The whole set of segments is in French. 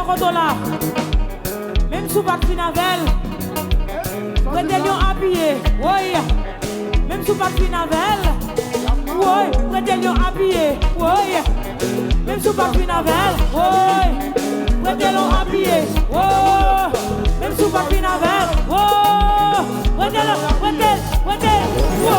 côté là. Même sous pas de finavel. Prêtez-lui appuyé. Oui. Même sous pas de finavel. Oui. Prêtez-lui appuyé. Oui. Même sous pas de finavel. Oui. Prêtez-lui appuyé. Oui. Même sous pas de finavel. Oui. Prêtez-lui. Prêtez. Oui.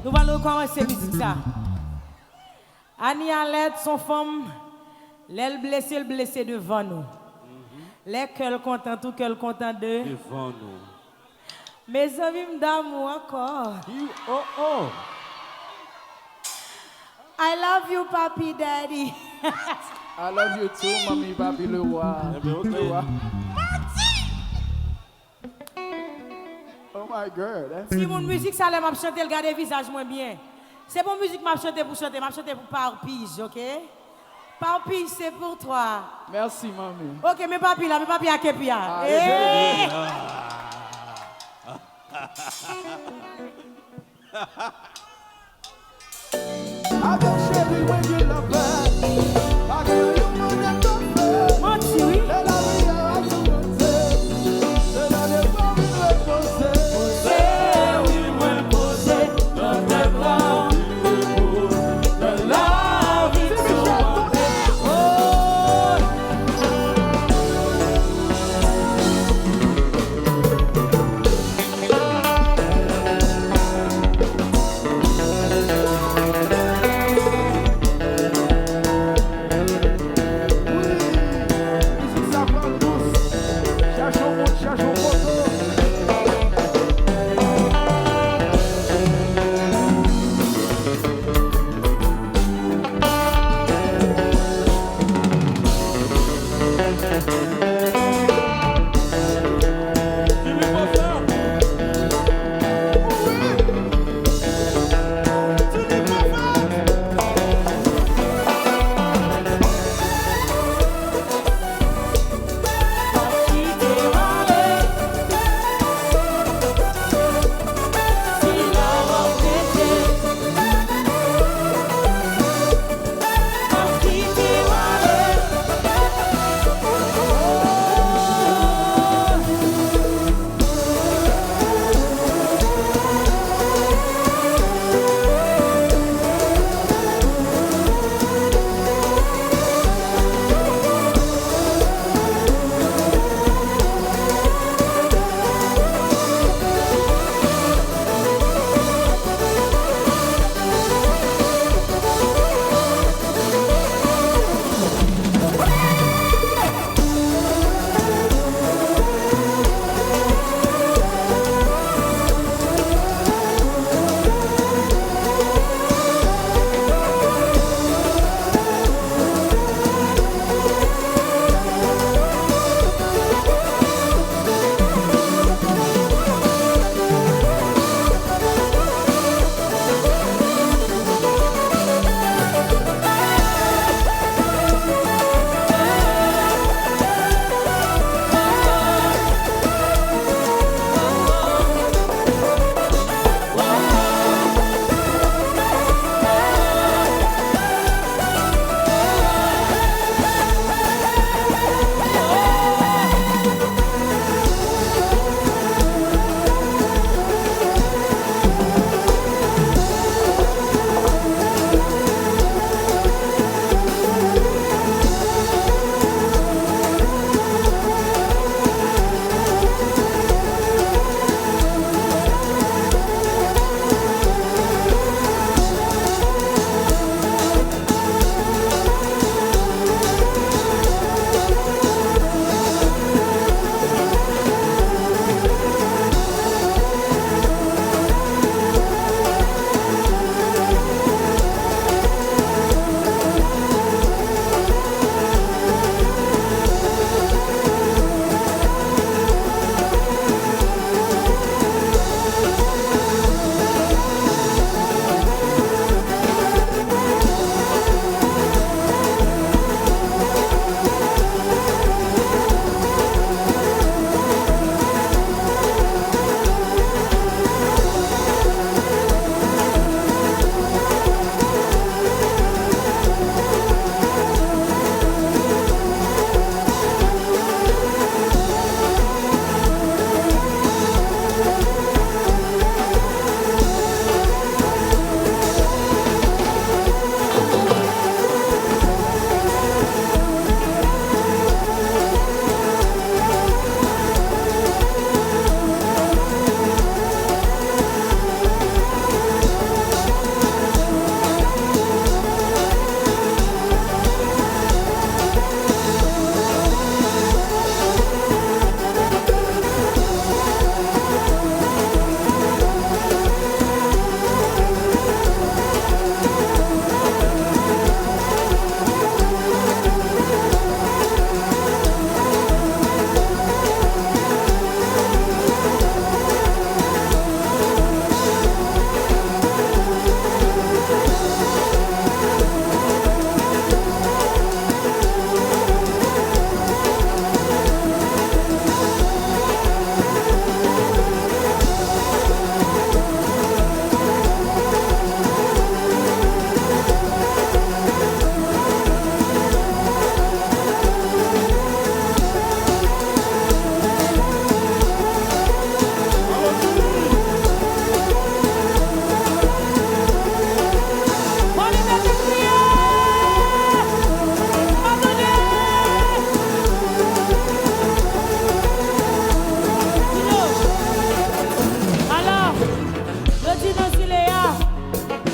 Nous allons commencer musique ça. Annie Alette, son femme, l'aile blessée, le blessé devant nous. Les qu'elle content, tout qu'elle content de. Devant nous. Mes amis d'amour encore. Oh. I love you, papi, daddy. I love you too, mamie, papi, le roi. Le roi. Oh my God. Si mon musique, ça l'aime chanter, le garder visage moins bien. C'est bon musique m'a chanter pour par pige, ok? Par pige, c'est pour toi. Merci, mamie. Ok, mais papi à Kepia. Ah, Eh! I don't share it when you love her. I give you money and love her. Monty, oui. Elle a mis à raconter. C'est dans les bras où je vais poser. Oui, moi poser dans tes bras. The love is so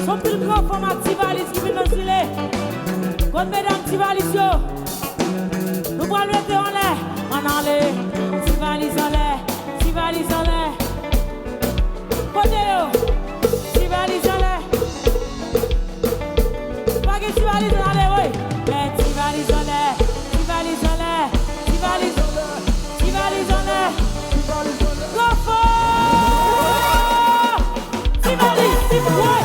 Son pile grand format petit valise qui vient dans le filet. Bonne mesdames, petit valise yo. Nous prenons le thé en l'air. On en l'air. Petit valise en l'air. Petit valise en l'air. Côté yo. Petit valise en l'air. Pas que petit valise en l'air, oui. Mais petit valise en l'air. Petit valise en l'air. Petit valise en l'air. Petit valise en l'air. Go fort. Petit valise, petit ouais.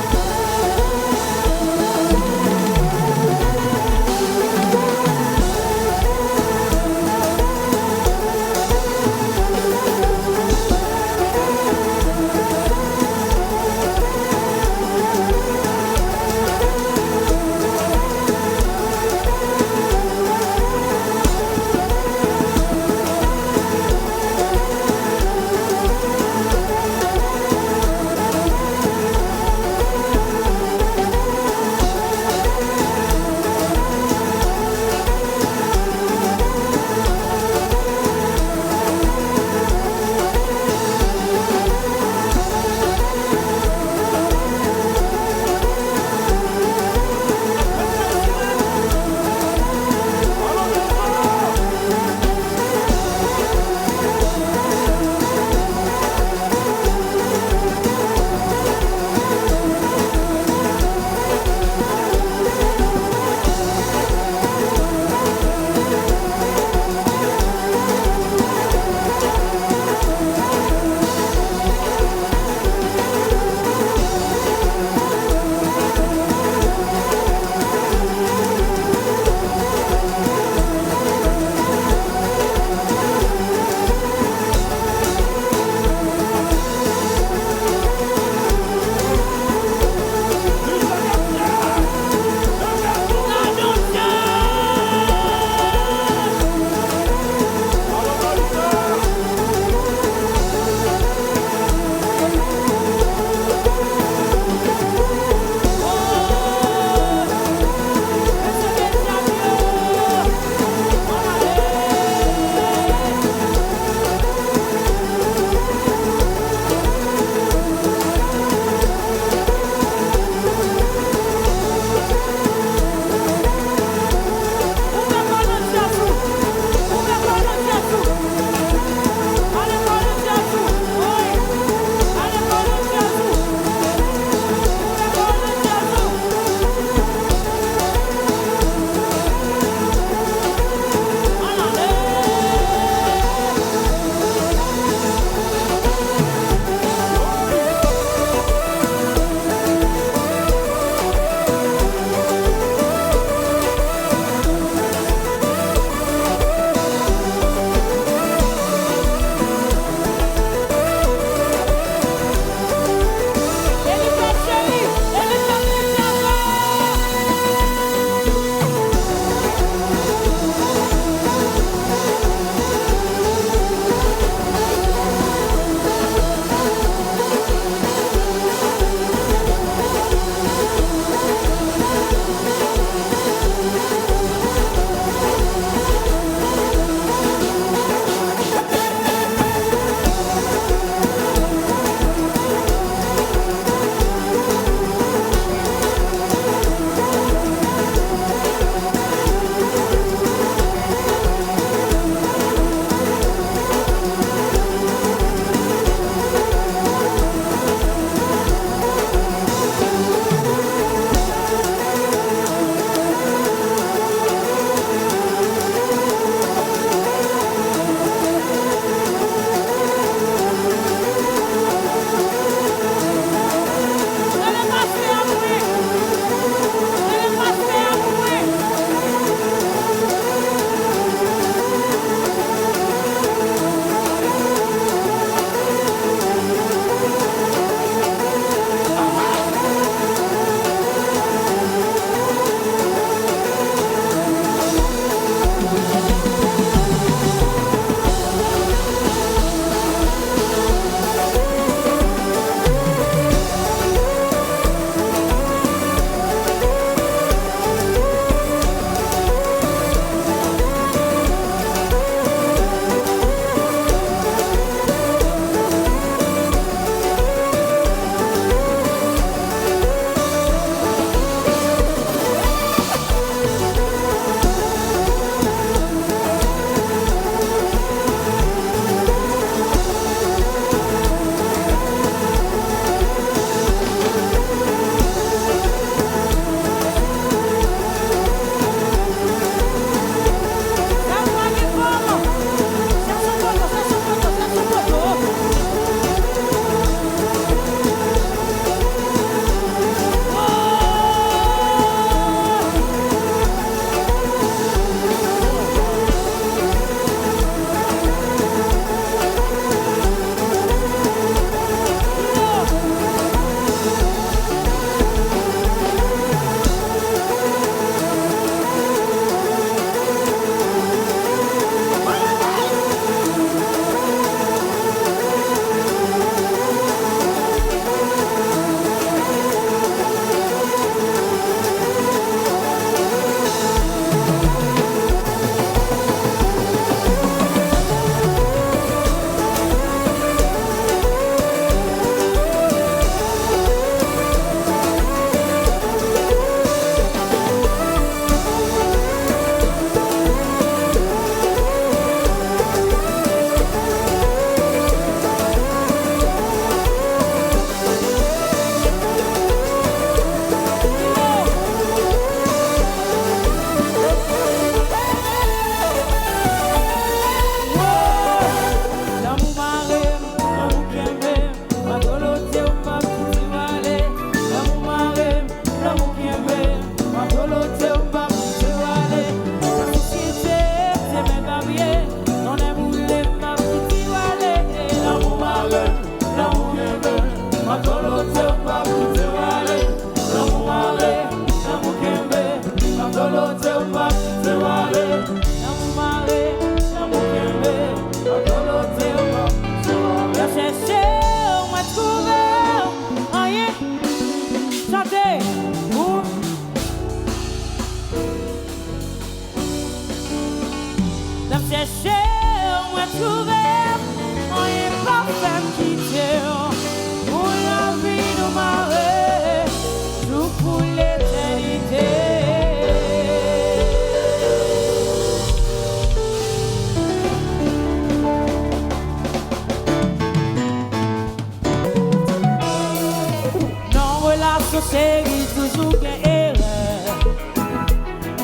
Chérie, toujours qu'un erreur.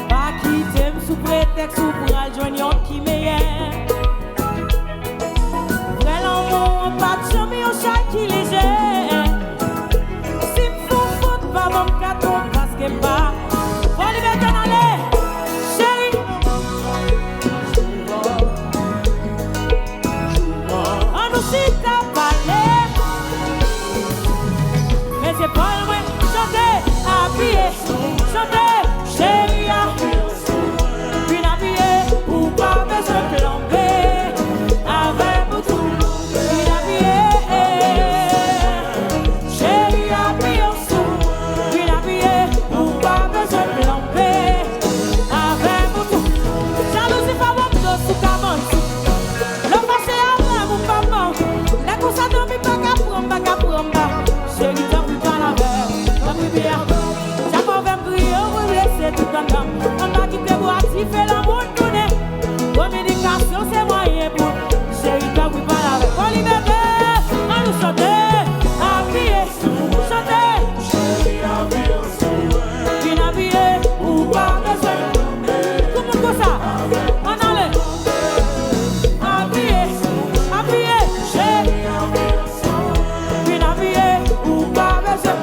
Pas quitter sous prétexte ou pour rejoindre qui meilleur. Vrai l'amour, pas de jamais au chat qui léger. Si vous fout pas mon cadeau parce que pas. Faut lui mettre dans l'air, chérie. On nous cite à parler. Mais c'est pas le moins. Habillé, chanter, chérie, puis habillé, ou pas besoin de plomber, avec beaucoup, puis habillé, chérie, habillé en dessous, puis habillé, ou pas besoin de plomber, avec beaucoup. Jalousie pas mon dos sous cabane, le passé avant mon maman, la course à dormir pas qu'à prendre, chérie, t'as vu pas la verre, t'as vu bien. Tout en temps, on va quitter boire, si fait l'amour tourner. Communication, c'est moyen pour chérie, t'as vu pas la veille. On liberté, on nous chanter, habillé, chanter. Chérie, habillé, bien habillé, ou pas besoin. Comment comme ça? On enlève. Habillé, habillé, chérie, bien habillé, ou pas besoin.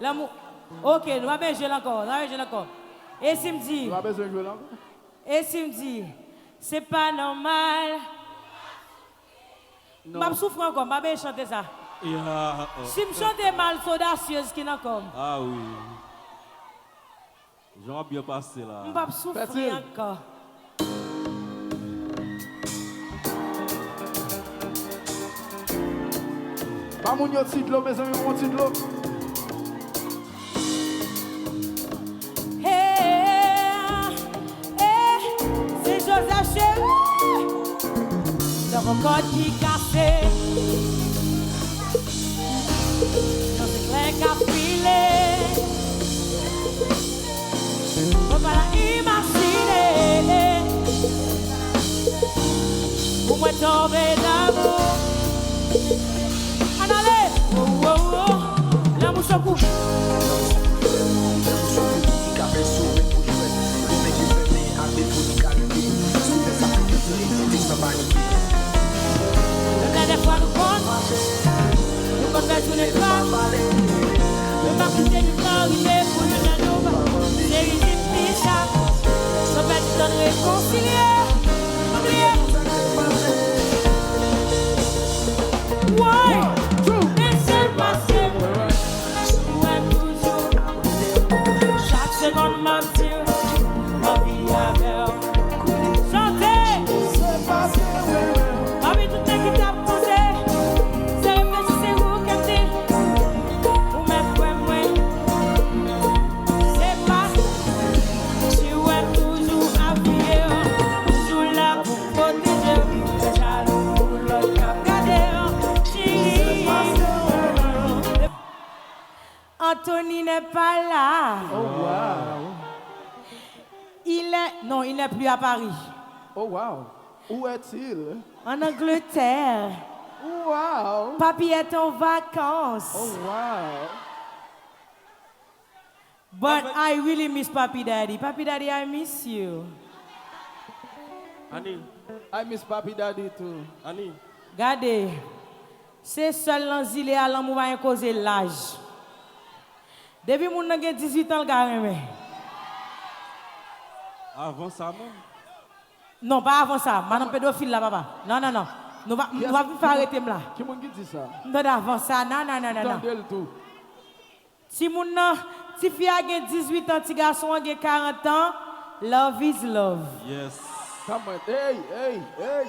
L'amour. Ok, nous allons bien jouer encore. Et si me dit. C'est pas normal. Je vais souffrir encore, je vais chanter ça. Si je chante mal, c'est audacieuse qui n'a comme. Ah oui. J'aurais bien passé là. Je vais souffrir encore. Pas mon titre là, mes amis, mon titre là. C'est Joseph Chéri. Le record qui cassé. Dans ce clair qu'a filé. Faut pas imaginer. Pour moi tomber d'amour. Allez, oh, oh, oh. secours. Des fois nous comptons sur les femmes. Le marquis du plan arrivé pour nous la c'est une petite chape. Son bête donne réconcilier. Oubliez. Ouais. Laissez passer. Ouais, toujours. Chaque seconde m'attire. Ma vie avec. Chantez. C'est passé, Ma vie tout est qui t'a posé. C'est réfléchi, c'est vous qui êtes. Vous m'êtes moi. C'est pas. Tu es toujours habillé. Toujours là pour protéger. C'est jaloux pour l'autre qui a gardé. Chérie. Anthony n'est pas là. Oh wow. Il n'est plus à Paris. Oh wow. Où est-il? En Angleterre. Wow. Papi est en vacances. Oh wow. But I really miss Papi Daddy. Papi Daddy, I miss you. Annie, I miss Papi Daddy too. Annie, Regardez, c'est seul dans l'île à l'amour va causer l'âge. Depuis mon n'a 18 ans, le gars aimé. avant ça même. Non, pas avant ça. Madame pédophile là, papa. Non. Nous va pas arrêter là. Qui m'a dit ça? Non, avant ça. Non. Tendez le tout. Si mon si fille a 18 ans, si garçon a 40 ans, love is love. Yes. Come on. Hey.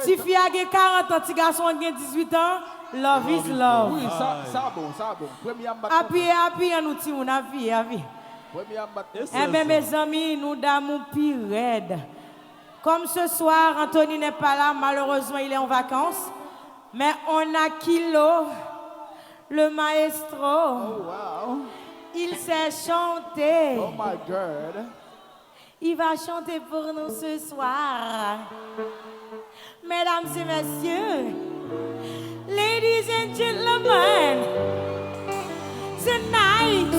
Si fille a 40 ans, si garçon a 18 ans, love is love. Oui, ça bon. Premier abat. Appuyez, nous ti mon avis. Premier abat. Eh bien, mes amis, nous dame pire raide. Comme ce soir, Anthony n'est pas là, malheureusement, il est en vacances. Mais on a Kilo, le maestro. Oh wow. Il sait chanter. Oh my God. Il va chanter pour nous ce soir. Mesdames et messieurs, ladies and gentlemen, tonight,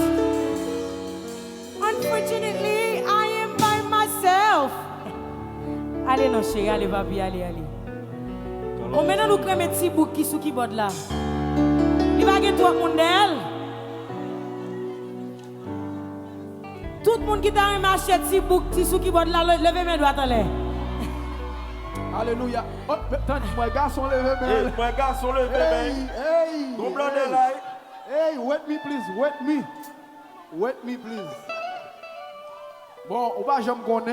unfortunately, I am by myself. Allez, non, chérie, allez, papi, allez. On maintenant nous crée mes petits boucs qui sous qui bord là. Il va y avoir tout le monde d'elle. Tout le monde qui t'a acheté petit bouc qui sous qui bord là, levez mes doigts à l'air. Alléluia. Oh, moi garçon levé Hey, moi garçon levé main. Hey. Gros blanc de là. Hey, wet me please. Wet me please. Bon, on va jamais connaître.